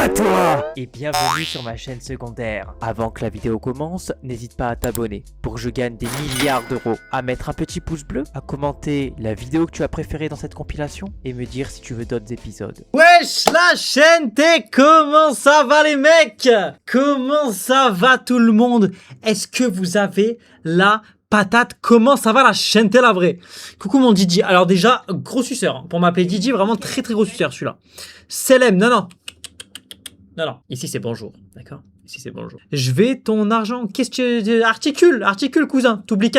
à toi! Et bienvenue sur ma chaîne secondaire. Avant que la vidéo commence, n'hésite pas à t'abonner pour que je gagne des milliards d'euros, à mettre un petit pouce bleu, à commenter la vidéo que tu as préférée dans cette compilation et me dire si tu veux d'autres épisodes. Wesh la chaîne T, comment ça va les mecs? Comment ça va tout le monde? Est-ce que vous avez la patate? Comment ça va la chaîne T la vraie? Coucou mon Didi, alors déjà gros suceur, hein. Pour m'appeler Didi, vraiment très gros suceur celui-là. Selem, non, ici c'est bonjour, d'accord? Ici c'est bonjour. Je vais ton argent, qu'est-ce que... Articule cousin, t'oublies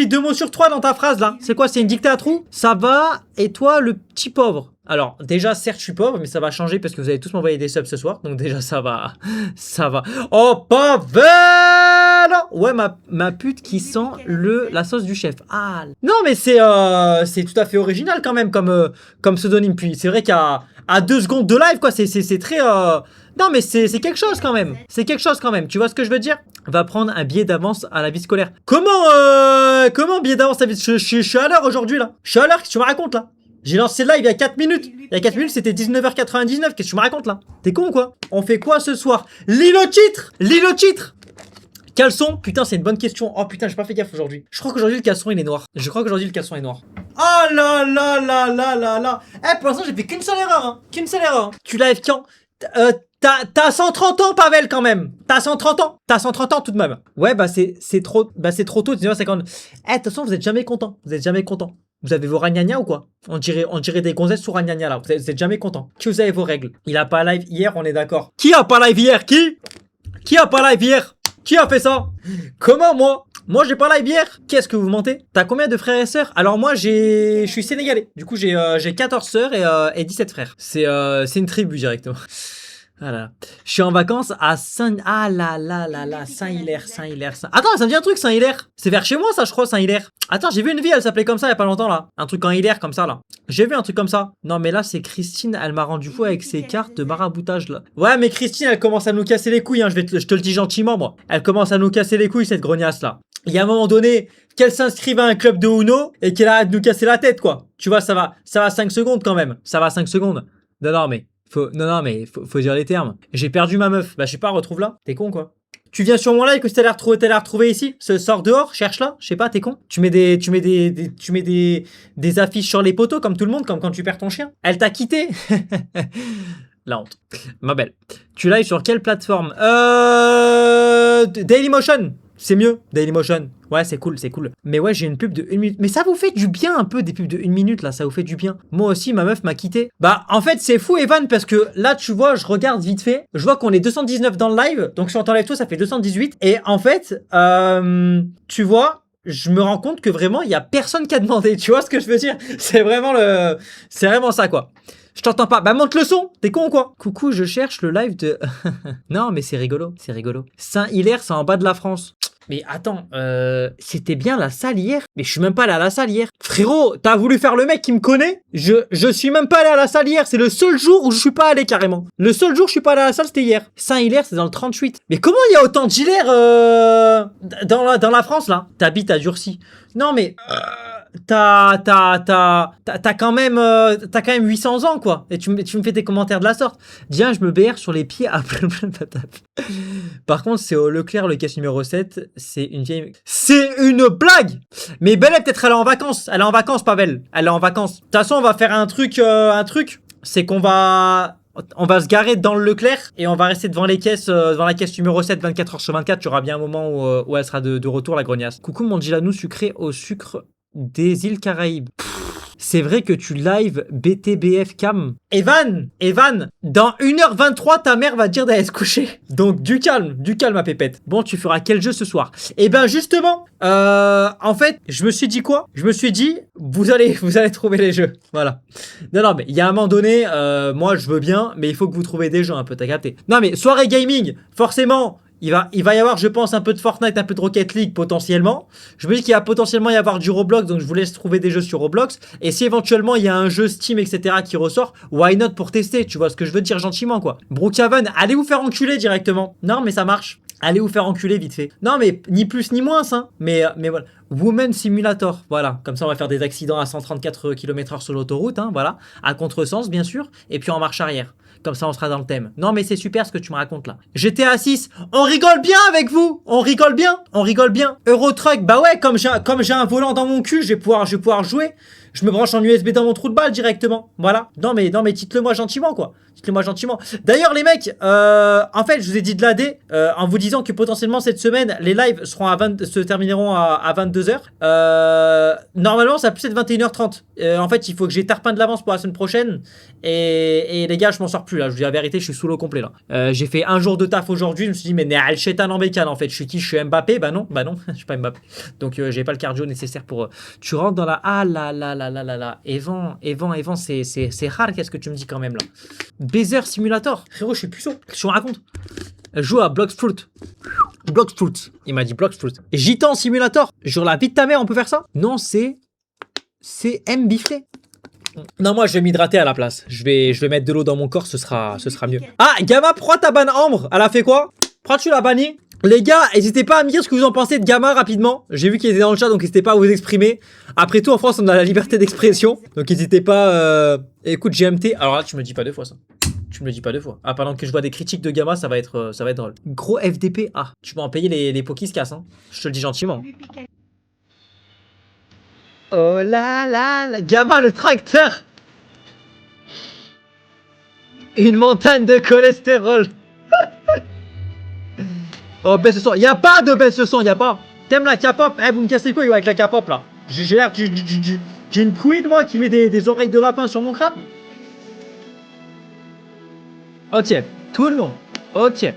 2 mots sur 3 dans ta phrase là. C'est quoi, c'est une dictée à trous? Ça va, et toi le petit pauvre? Alors déjà certes je suis pauvre, mais ça va changer parce que vous allez tous m'envoyer des subs ce soir, donc déjà ça va. Oh Pavel! Ouais, ma pute qui sent la sauce du chef. Ah non mais c'est tout à fait original quand même comme pseudonyme. Puis c'est vrai qu'à 2 secondes de live quoi, c'est très non mais c'est quelque chose quand même. C'est quelque chose quand même. Tu vois ce que je veux dire? Va prendre un billet d'avance à la vie scolaire. Comment billet d'avance à la vie? Je suis à l'heure aujourd'hui là. Je suis à l'heure, qu'est-ce que tu me racontes là? J'ai lancé le live il y a 4 minutes. Il y a 4 minutes, c'était 19h99. Qu'est-ce que tu me racontes là? T'es con ou quoi? On fait quoi ce soir? Lis le titre. Caleçon? Putain, c'est une bonne question. Oh putain, j'ai pas fait gaffe aujourd'hui. Je crois qu'aujourd'hui le caleçon il est noir. Oh là là là là là là. Eh, pour l'instant, j'ai fait qu'une seule erreur. Hein. Tu live quand? T'as 130 ans, Pavel, quand même. T'as 130 ans tout de même. Ouais, c'est trop tôt, 19h50. Eh, de toute façon, vous êtes jamais content. Vous avez vos ragnagnas ou quoi? On dirait des gonzesses sous ragnagnas là. Vous êtes jamais content. Que vous avez vos règles. Il a pas live hier, on est d'accord. Qui a pas live hier? Qui a pas live hier? Qui a fait ça? Comment moi j'ai pas live hier? Qu'est-ce que vous mentez? T'as combien de frères et sœurs? Alors moi je suis sénégalais. Du coup j'ai 14 sœurs et 17 frères. C'est une tribu directement. Voilà. Je suis en vacances à Saint-Hilaire. Attends, ça me dit un truc, Saint-Hilaire. C'est vers chez moi, ça, je crois, Saint-Hilaire. Attends, j'ai vu une ville, elle s'appelait comme ça il y a pas longtemps, là. Un truc en hilaire, comme ça, là. J'ai vu un truc comme ça. Non, mais là, c'est Christine, elle m'a rendu fou avec ses cartes de maraboutage, là. Ouais, mais Christine, elle commence à nous casser les couilles, hein. Je te le dis gentiment, moi. Elle commence à nous casser les couilles, cette grognasse, là. Il y a un moment donné, qu'elle s'inscrive à un club de Uno et qu'elle arrête de nous casser la tête, quoi. Tu vois, ça va 5 secondes, quand même. Ça va 5 secondes. Non, mais... Faut dire les termes. J'ai perdu ma meuf. Bah, je sais pas, retrouve-la. T'es con, quoi. Tu viens sur mon live que t'as l'air retrouver ici. Sors dehors, cherche-la. Je sais pas, t'es con. Tu mets des affiches sur les poteaux comme tout le monde, comme quand tu perds ton chien. Elle t'a quitté. La honte. Ma belle. Tu live sur quelle plateforme? Dailymotion. C'est mieux, Dailymotion. Ouais, c'est cool. Mais ouais, j'ai une pub de 1 minute. Mais ça vous fait du bien un peu, des pubs de 1 minute, là. Ça vous fait du bien. Moi aussi, ma meuf m'a quitté. Bah, en fait, c'est fou, Evan, parce que là, tu vois, je regarde vite fait. Je vois qu'on est 219 dans le live. Donc, si on t'enlève tout, ça fait 218. Et en fait, tu vois, je me rends compte que vraiment, il y a personne qui a demandé. Tu vois ce que je veux dire? C'est vraiment ça, quoi. Je t'entends pas. Bah, monte le son. T'es con ou quoi? Coucou, je cherche le live de... Non, mais c'est rigolo. Saint-Hilaire, c'est en bas de la France. Mais attends, c'était bien la salle hier? Mais je suis même pas allé à la salle hier. Frérot, t'as voulu faire le mec qui me connaît? Je suis même pas allé à la salle hier. C'est le seul jour où je suis pas allé carrément. Le seul jour où je suis pas allé à la salle, c'était hier. Saint-Hilaire, c'est dans le 38. Mais comment il y a autant de gilaires dans la France là? T'habites à Durcy. Non mais... T'as quand même 800 ans quoi. Et tu me fais des commentaires de la sorte. Viens, je me BR sur les pieds à plein de patates. Par contre, c'est au Leclerc le caisse numéro 7. C'est une vieille... C'est une blague. Mais Belle, peut-être elle est en vacances. Elle est en vacances, Pavel. Elle est en vacances. De toute façon, on va faire un truc. C'est qu'on va... On va se garer dans le Leclerc et on va rester devant la caisse numéro 7 24h/24. Tu auras bien un moment où elle sera de retour, la grognasse. Coucou mon Gilanou sucré au sucre des îles Caraïbes. C'est vrai que tu live BTBF Cam. Evan, dans 1h23, ta mère va te dire d'aller se coucher. Donc du calme ma pépette. Bon, tu feras quel jeu ce soir? Eh ben justement, en fait, je me suis dit quoi? Je me suis dit, vous allez trouver les jeux. Voilà. Non, mais il y a un moment donné, moi je veux bien, mais il faut que vous trouviez des jeux un peu, t'as capté? Non mais soirée gaming, forcément. Il va y avoir, je pense, un peu de Fortnite, un peu de Rocket League potentiellement. Je me dis qu'il va potentiellement y avoir du Roblox, donc je vous laisse trouver des jeux sur Roblox. Et si éventuellement il y a un jeu Steam, etc. qui ressort, why not pour tester? Tu vois ce que je veux dire gentiment, quoi. Brookhaven, allez vous faire enculer directement. Non, mais ça marche. Allez vous faire enculer vite fait. Non, mais ni plus ni moins, hein. Mais voilà. Woman Simulator, voilà. Comme ça, on va faire des accidents à 134 km/h sur l'autoroute, hein, voilà. À contresens, bien sûr. Et puis en marche arrière. Comme ça, on sera dans le thème. Non, mais c'est super ce que tu me racontes là. GTA 6, on rigole bien avec vous. On rigole bien. On rigole bien. Eurotruck, bah ouais, comme j'ai un volant dans mon cul, je vais pouvoir jouer. Je me branche en USB dans mon trou de balle directement. Voilà. Non, mais dites-le moi gentiment, quoi. Dites-le moi gentiment. D'ailleurs, les mecs, en fait, je vous ai dit de l'AD en vous disant que potentiellement cette semaine, les lives se termineront à 22h. Normalement, ça va plus être 21h30. En fait, il faut que j'ai tarpin de l'avance pour la semaine prochaine. Et les gars, je m'en sors plus là. Je vous dis la vérité, je suis sous l'eau complet là. J'ai fait un jour de taf aujourd'hui. Je me suis dit, mais Néal Chetan en bécane en fait. Je suis qui? Je suis Mbappé? Bah non, je suis pas Mbappé. Donc, j'ai pas le cardio nécessaire pour. Tu rentres dans la. Ah là là là là là là. Evan, c'est rare. Qu'est-ce que tu me dis quand même là? Baiser Simulator. Frérot, je suis puceau. Qu'est-ce que tu me racontes? Je joue à Bloxfruit. Bloxfruit. Il m'a dit Bloxfruit. Gitan Simulator. Genre la vie de ta mère, on peut faire ça? Non, c'est M Biflé. Non, moi je vais m'hydrater à la place. Je vais mettre de l'eau dans mon corps, ce sera mieux. Ah, Gamma, pourquoi t'as ban Ambre? Elle a fait quoi? Pourquoi tu l'as banni? Les gars, n'hésitez pas à me dire ce que vous en pensez de Gamma rapidement. J'ai vu qu'il était dans le chat, donc n'hésitez pas à vous exprimer. Après tout, en France, on a la liberté d'expression. Donc n'hésitez pas. Écoute, GMT. Alors là, tu me le dis pas deux fois ça. Tu me le dis pas deux fois. Ah, pendant que je vois des critiques de Gamma, ça va être drôle. Gros FDP. Ah, tu vas en payer les pots qui se cassent, hein. Je te le dis gentiment. Oh là là là. Gamma le tracteur. Une montagne de cholestérol. Oh, baisse le son. Y'a pas de baisse le son, y'a pas. T'aimes la K-pop? Eh, vous me cassez quoi avec la K-pop là? J'ai l'air. J'ai une queen moi qui met des oreilles de lapin sur mon crâne. Ok, tout le monde. Ok.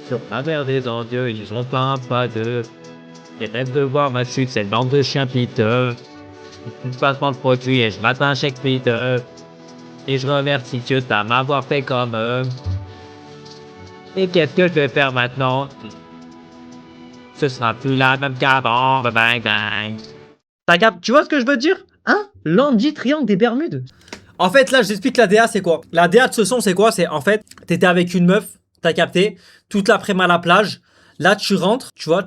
Sur la mer des endieux, ils ont pas de. Ils rêvent de voir ma chute, cette bande de chiens piteux. Une passement de produit et je m'atteins chaque piteux. Et je remercie Dieu de m'avoir fait comme eux. Et qu'est-ce que je vais faire maintenant? Ce sera plus la même qu'avant. Bang bang. Tu vois ce que je veux dire? Hein? L'Andy Triangle des Bermudes. En fait, là, je t'explique la DA, c'est quoi? La DA de ce son, c'est quoi? C'est en fait, t'étais avec une meuf, t'as capté, toute l'après-midi à la plage. Là, tu rentres, tu vois,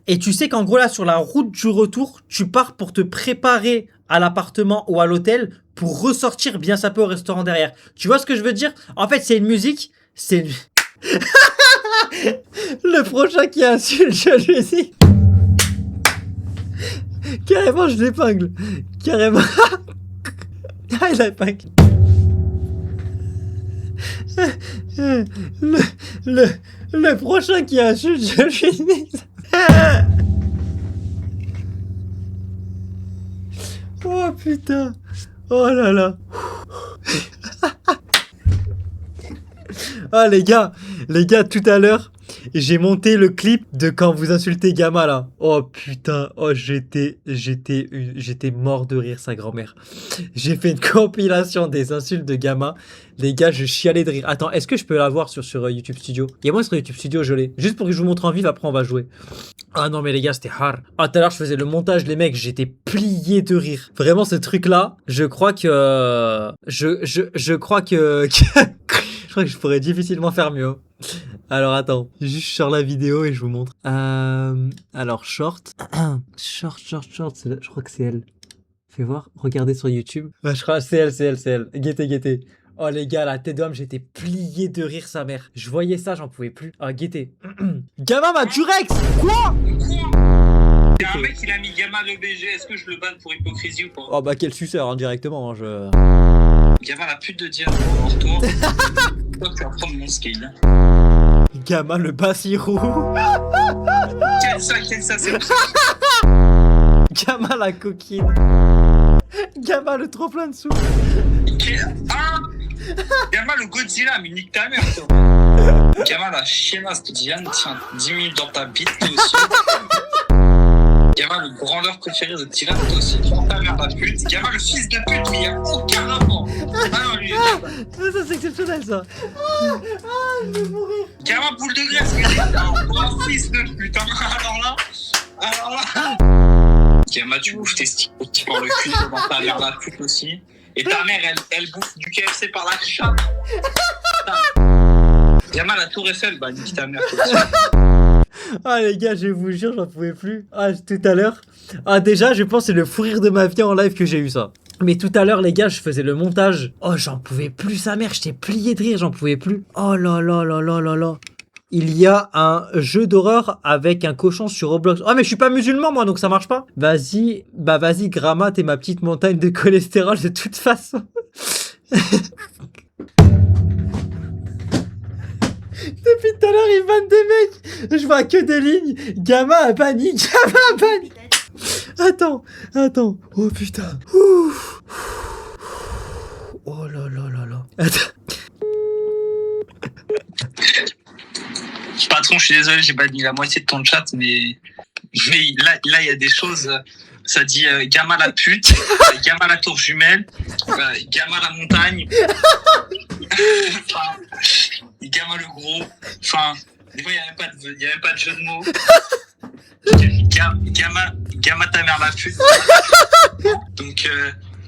et tu sais qu'en gros, là, sur la route du retour, tu pars pour te préparer à l'appartement ou à l'hôtel pour ressortir bien sapé au restaurant derrière. Tu vois ce que je veux dire? En fait, c'est une musique, c'est une... Le prochain qui insulte, je lui dis. Carrément, je l'épingle. Carrément. Ah, il a épingle. Le prochain qui insulte, je lui dis. Oh putain. Oh là là. Ah les gars, tout à l'heure, j'ai monté le clip de quand vous insultez Gamma là. Oh putain, oh j'étais mort de rire sa grand-mère. J'ai fait une compilation des insultes de Gamma. Les gars, je chialais de rire. Attends, est-ce que je peux la voir sur YouTube Studio? Et moi sur YouTube Studio, je l'ai. Juste pour que je vous montre en vive, après on va jouer. Ah non mais les gars, c'était hard. Ah tout à l'heure, je faisais le montage, les mecs, j'étais plié de rire. Vraiment ce truc là, je crois que je crois que je crois que je pourrais difficilement faire mieux. Alors attends, juste je sors la vidéo et je vous montre. Alors short, short, je crois que c'est elle. Fais voir, regardez sur YouTube. Bah je crois c'est elle. Guettez. Oh les gars, la tête d'homme, j'étais plié de rire sa mère. Je voyais ça, j'en pouvais plus. Ah guettez. Gamma m'a Durex. Quoi? Il y a un mec qui a mis Gamma le BG, est-ce que je le banne pour hypocrisie ou pas? Oh bah quel suceur, hein, directement, hein, je... Gamma la pute de Diane en retour. Toi tu vas prendre mon scale. Gamma le bassirou. Quel ça, c'est pour ça. Gamma la coquine. Gamma le trop plein de sous. Ah Gamma le Godzilla, mais nique ta mère toi. Gamma la chiennasse de Diane, tiens, 10 000 dans ta bite, toi aussi. Gamma le grandeur préféré de Dylan, toi aussi, prends ta mère la pute. Gamma le fils de pute, mais il n'y a aucun rapport. Ah non, lui, ça c'est exceptionnel ça. Je vais mourir. Gamma boule de graisse, mais c'est un fils de pute. Alors là. Gamma, tu bouffes tes sticks par le cul, dans ta mère la pute aussi. Et ta mère, elle bouffe du KFC par la chatte. Gamma la tour Eiffel, bah nique ta mère toi aussi. Ah les gars, je vous jure, j'en pouvais plus. Ah tout à l'heure. Ah déjà, je pense que c'est le fou rire de ma vie en live que j'ai eu ça. Mais tout à l'heure, les gars, je faisais le montage. Oh, j'en pouvais plus, sa mère. J'étais plié de rire, j'en pouvais plus. Oh là là là là là là. Il y a un jeu d'horreur avec un cochon sur Roblox. Oh, mais je suis pas musulman, moi, donc ça marche pas. Vas-y, bah vas-y, Grama, t'es ma petite montagne de cholestérol de toute façon. Depuis tout à l'heure, il banne des mecs. Je vois que des lignes. Gamma a banni, Gamma a banni. Attends. Oh putain. Ouf. Oh là là là là. Attends. Patron, je suis désolé, j'ai banni la moitié de ton chat, mais là, il y a des choses. Ça dit Gamma la pute, Gamma la tour jumelle, Gamma la montagne, Gamma le gros. Enfin, des fois, il n'y a même pas de jeu de mots. Gamma ta mère la pute.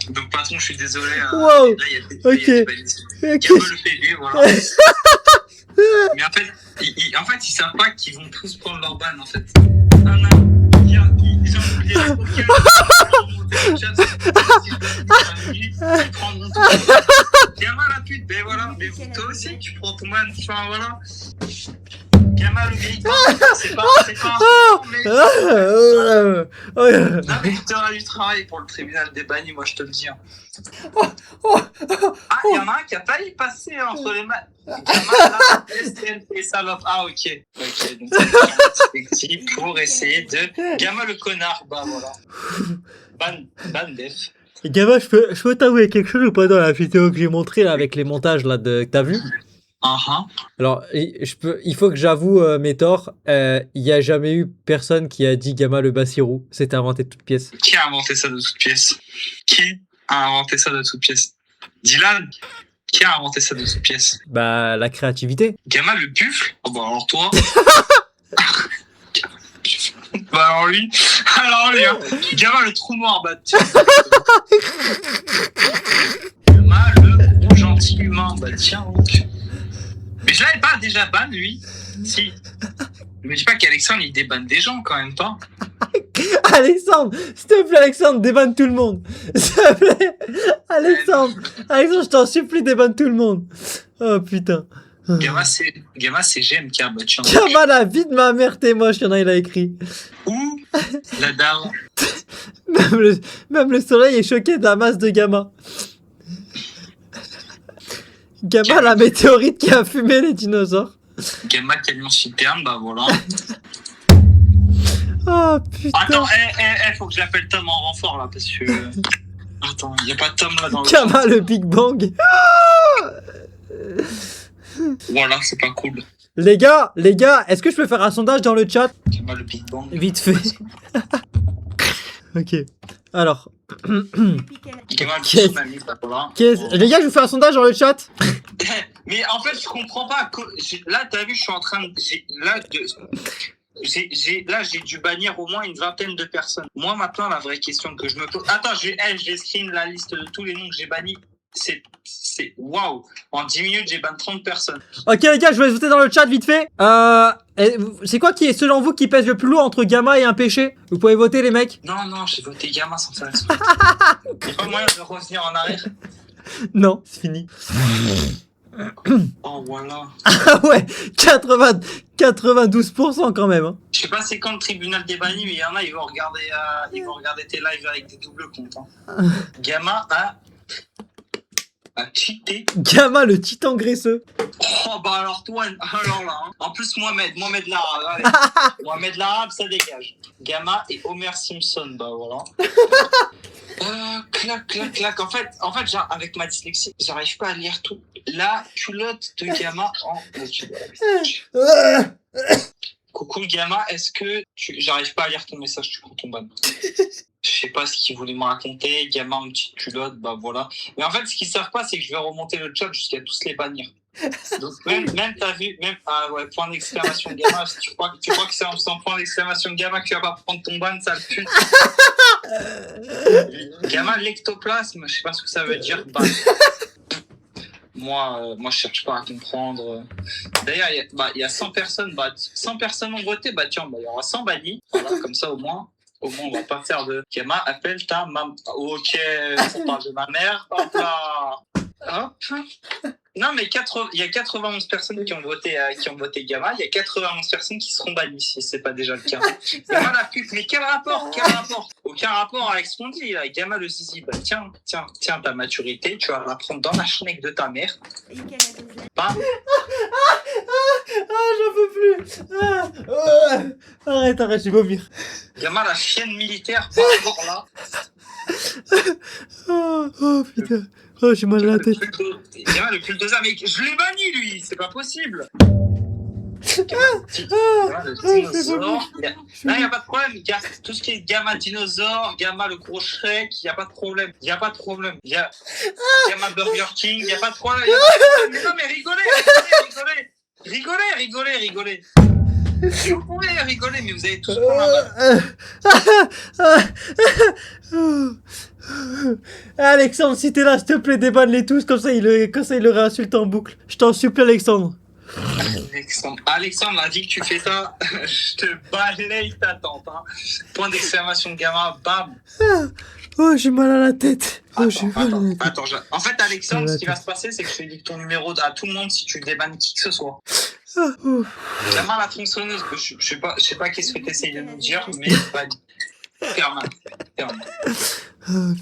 Donc patron, je suis désolé. Wow. Là, il y a des balises. Ok. Gamma le PV, voilà. Mais en fait, ils savent pas qu'ils vont tous prendre leur ban, en fait. Ils ont oublié la podcast. Ils prendront tout. Gamma la pute, ben voilà. Mais toi aussi, tu prends ton ban. Enfin, voilà. Gamma le grille-pain, c'est pas mais... Non, mais tu auras du travail pour le tribunal des bannis, moi je te le dis. Ah, il y en a un qui a failli passer entre les mains. Gamma, là, STL et salope. Ah, ok. Donc c'est pour essayer de... Gamma le connard, bah voilà. Ban def. Gamma, je peux t'avouer quelque chose ou pas dans la vidéo que j'ai montrée là avec les montages là que t'as vu? Alors, il faut que j'avoue mes torts. Il n'y a jamais eu personne qui a dit Gamma le Bassirou. C'était inventé de toutes pièces. Qui a inventé ça de toutes pièces? Qui a inventé ça de toutes pièces? Dylan? Qui a inventé ça de toutes pièces? Bah, la créativité. Gamma le buffle? Oh bah alors toi. Bah alors lui. Hein. Gamma le trou noir, bah tiens. Gamma le gros gentil humain, bah tiens donc. Mais je l'avais pas déjà ban, lui. Si. Je me dis pas qu'Alexandre, il débanne des gens, quand même pas. Alexandre, s'il te plaît, Alexandre, débanne tout le monde. S'il te plaît. Alexandre, je t'en supplie, débanne tout le monde. Oh, putain. Gamma, c'est GMK, bah tiens. Gamma, la vie de ma mère, t'es moche, y'en a, il a écrit. Ou la dame. Même le soleil est choqué de la masse de Gamma. Gamma, la météorite qui a fumé les dinosaures. Gamma camion citerne, bah voilà. Oh putain. Attends, faut que j'appelle Tom en renfort là, parce que... Attends, y a pas Tom là dans le... Gamma, le Big Bang. Voilà, c'est pas cool. Les gars, est-ce que je peux faire un sondage dans le chat? Gamma le Big Bang. Vite fait. Ok. Alors... Gamma le tsunami, bah voilà. Les gars, je vous fais un sondage dans le chat. Mais en fait, je comprends pas. Là, t'as vu, je suis en train de... Là, j'ai dû bannir au moins une vingtaine de personnes. Moi, maintenant, la vraie question que je me pose... Attends, je vais screen la liste de tous les noms que j'ai bannis. C'est... Waouh. En 10 minutes, j'ai banni 30 personnes. Ok, les gars, je vais voter dans le chat vite fait. C'est quoi qui est, selon vous, qui pèse le plus lourd entre Gamma et un péché? Vous pouvez voter, les mecs? Non, j'ai voté Gamma sans ça. Y'a pas moyen de revenir en arrière. Non, c'est fini. Oh, voilà. Ah ouais, 92% quand même. Hein. Je sais pas c'est quand le tribunal des bannis, mais il y en a, ils vont regarder tes lives avec des doubles comptes. Hein. Gamma a cheaté. Gamma, le titan graisseux. Oh bah alors toi, alors là. Hein. En plus, Mohamed l'arabe. Allez. Mohamed l'arabe, ça dégage. Gamma et Homer Simpson, bah voilà. Clac. En fait, genre, avec ma dyslexie, j'arrive pas à lire tout. La culotte de Gamma en... Coucou Gamma, est-ce que j'arrive pas à lire ton message, tu prends ton ban. Je sais pas ce qu'il voulait me raconter, Gamma en petite culotte, bah voilà. Mais en fait, ce qu'ils savent pas, c'est que je vais remonter le chat jusqu'à tous les bannir. Donc même t'as vu, ah ouais, point d'exclamation Gamma, si tu crois que c'est en point d'exclamation Gamma que tu vas pas prendre ton ban, sale pute. Gamma, l'ectoplasme, je sais pas ce que ça veut dire, ban. Moi, je cherche pas à comprendre. D'ailleurs, il y a 100 personnes, 100 personnes ont voté, bah tiens, il y aura 100 bannis, voilà, comme ça au moins. Au moins, on va pas faire de... Gamma, appelle ta maman. Ok, on parle de ma mère. Hop là. Hop. Non, mais il y a 91 personnes qui ont voté Gamma. Il y a 91 personnes qui seront bannies, si c'est pas déjà le cas. Gamma la pute. Mais quel rapport? Aucun rapport avec ce qu'on dit, là. Gamma le zizi. Bah, tiens, ta maturité. Tu vas la prendre dans la chenille de ta mère. Bam. J'en peux plus. Arrête, je vais vomir. Gamma la chienne militaire, par rapport là. Oh putain. Oh, j'ai mal à la tête. Gamma le bulldozer, mais je l'ai banni, lui. C'est pas possible. Là, il n'y a pas de problème. Tout ce qui est Gamma dinosaure, Gamma le gros Shrek, il n'y a pas de problème. Il y a Gamma Burger King, il n'y a pas de problème. Mais non, mais rigolez. Vous pouvez rigoler, mais vous avez tous Alexandre, si t'es là, s'il te plaît, débanne-les tous, comme ça il le réinsulte en boucle. Je t'en supplie, Alexandre. Alexandre a dit que tu fais ça, je te balaye ta tante. Hein. Point d'exclamation de Gamma, bam. Oh, j'ai mal à la tête. Attends. En fait, Alexandre, ce qui va se passer, c'est que je te dis ton numéro à tout le monde si tu débannes qui que ce soit. Gamma la tronçonneuse, je sais pas qu'est-ce que tu essayes de nous dire, mais clairement.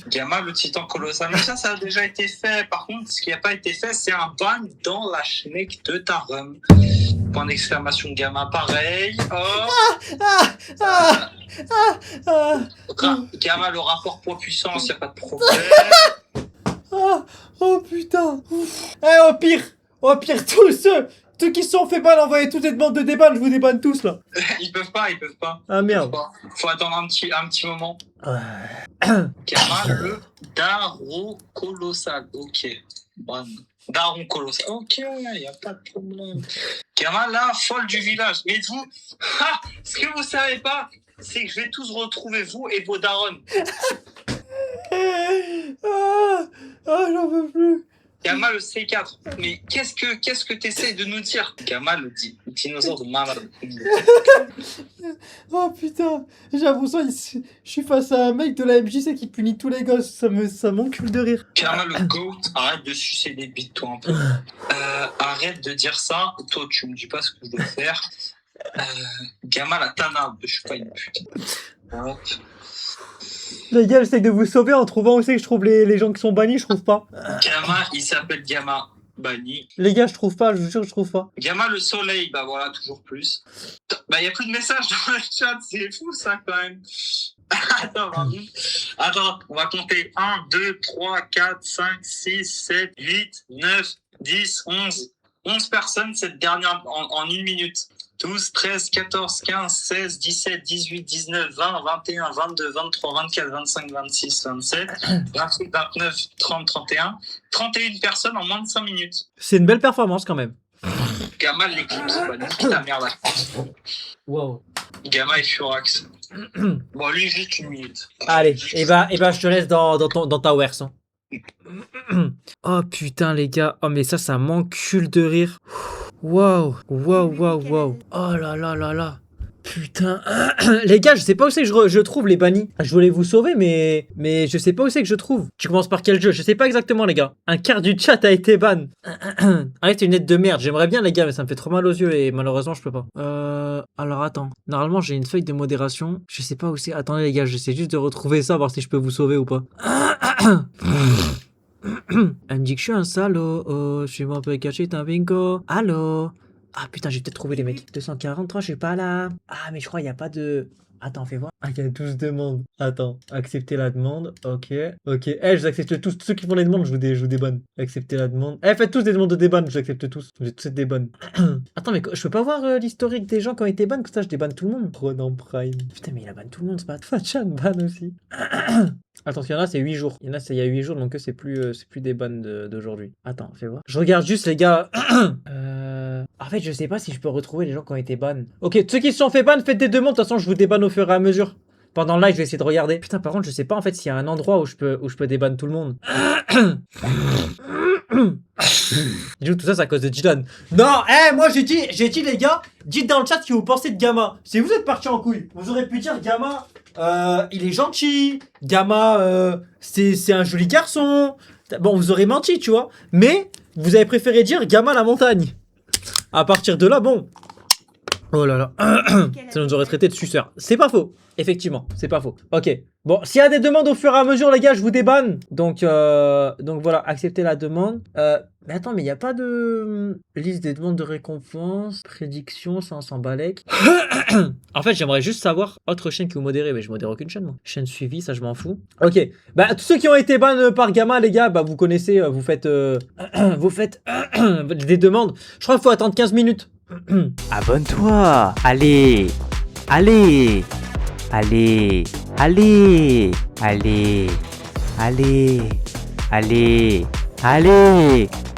Gamma le titan colossal. Mais ça a déjà été fait. Par contre, ce qui n'a pas été fait, c'est un ban dans la schneck de ta rhum. Point d'exclamation Gamma, pareil. Gamma le rapport poids-puissance, il n'y a pas de problème. Oh putain. Au pire, tous ceux qui se sont fait ban, envoyez toutes les demandes de déban, je vous débanne tous là. Ils peuvent pas. Ah merde. Faut attendre un petit moment. Gamma le daron colossal. Ok. Bon. Daron colossal. Ok, y a pas de problème. Gamma la folle du village. Mais vous, ce que vous savez pas, c'est que je vais tous retrouver vous et vos darons. J'en peux plus. Gamma le C4. Mais qu'est-ce que t'essayes de nous dire? Gamma le dinosaure de malade. Oh putain, j'ai l'impression que je suis face à un mec de la MJC qui punit tous les gosses, ça m'encule de rire. Gamma le GOAT, arrête de sucer des bites toi un peu. Arrête de dire ça, toi tu me dis pas ce que je dois faire. Gamma la Tana, je suis pas une pute. Hop. Les gars, j'essaie de vous sauver en trouvant où c'est que je trouve les gens qui sont bannis, je trouve pas. Gamma, il s'appelle Gamma banni. Les gars, je trouve pas, je vous jure, je trouve pas. Gamma le soleil, bah voilà, toujours plus. Bah y a plus de messages dans le chat, c'est fou ça quand même. Attends, on va compter 1, 2, 3, 4, 5, 6, 7, 8, 9, 10, 11. 11 personnes cette dernière en 1 minute. 12, 13, 14, 15, 16, 17, 18, 19, 20, 21, 22, 23, 24, 25, 26, 27, 28, 29, 30, 31. 31 personnes en moins de 5 minutes. C'est une belle performance quand même. Gamma l'éclipse, bah nique ta mère la France. Wow. Gamma et Furax. Bon, lui, juste 1 minute. Allez, et bah je te laisse dans ta wers. Hein. Oh putain les gars, oh mais ça m'encule de rire. Waouh. Oh là là. Putain. Les gars, je sais pas où c'est que je trouve les bannis. Je voulais vous sauver, mais je sais pas où c'est que je trouve. Tu commences par quel jeu? Je sais pas exactement, les gars. Un quart du chat a été ban. Arrête, une lettre de merde. J'aimerais bien, les gars, mais ça me fait trop mal aux yeux et malheureusement, je peux pas. Alors attends. Normalement, j'ai une feuille de modération. Je sais pas où c'est. Attendez, les gars, j'essaie juste de retrouver ça, voir si je peux vous sauver ou pas. Elle me dit que je suis un salaud. Je suis mon peu caché, t'es un bingo. Allô? Ah putain, j'ai peut-peut-être trouvé les mecs. 243, je suis pas là. Ah, mais je crois qu'il n'y a pas de... Attends, fais voir. Ah, il y a 12 demandes. Attends, accepter la demande. Ok. Je vous accepte tous. Ceux qui font les demandes, je vous débanne. Accepter la demande. Faites tous des demandes de déban, je vous accepte tous. Vous êtes tous des bonnes. Attends, mais je peux pas voir l'historique des gens qui ont été ban, comme ça je débanne tout le monde. Ronan Prime. Putain, mais il a ban tout le monde, c'est pas... Fachan ban aussi. Attends, il y en a, c'est 8 jours. Il y en a, c'est il y a 8 jours, donc c'est plus des bans d'aujourd'hui. Attends, fais voir. Je regarde juste, les gars. En fait, je sais pas si je peux retrouver les gens qui ont été ban. Ok, ceux qui se sont fait ban, faites des demandes. De toute façon, je vous débanne au fur et à mesure. Pendant le live, je vais essayer de regarder. Putain, par contre, je sais pas en fait s'il y a un endroit où je peux débanne tout le monde. Il joue tout ça, c'est à cause de Dylan. Non, moi j'ai dit les gars, dites dans le chat ce que vous pensez de Gamma. Si vous êtes parti en couille, vous aurez pu dire Gamma, il est gentil. Gamma, c'est un joli garçon. Bon, vous aurez menti, tu vois. Mais vous avez préféré dire Gamma la montagne. À partir de là, bon. Oh là là. Ça nous aurait traité de suceur. C'est pas faux. Effectivement, c'est pas faux. Ok. Bon, s'il y a des demandes au fur et à mesure, les gars, je vous débanne. Donc voilà, acceptez la demande. Mais attends, mais il n'y a pas de liste des demandes de récompense, prédiction, ça on s'en balèque. En fait, j'aimerais juste savoir autre chaîne que vous modérez. Mais je modère aucune chaîne, moi. Chaîne suivie, ça je m'en fous. Ok. Bah, tous ceux qui ont été ban par Gamma, les gars, bah vous connaissez, vous faites vous faites des demandes. Je crois qu'il faut attendre 15 minutes. Abonne-toi. Allez. Allez. Allez. Allez. Allez. Allez. Allez. Allez.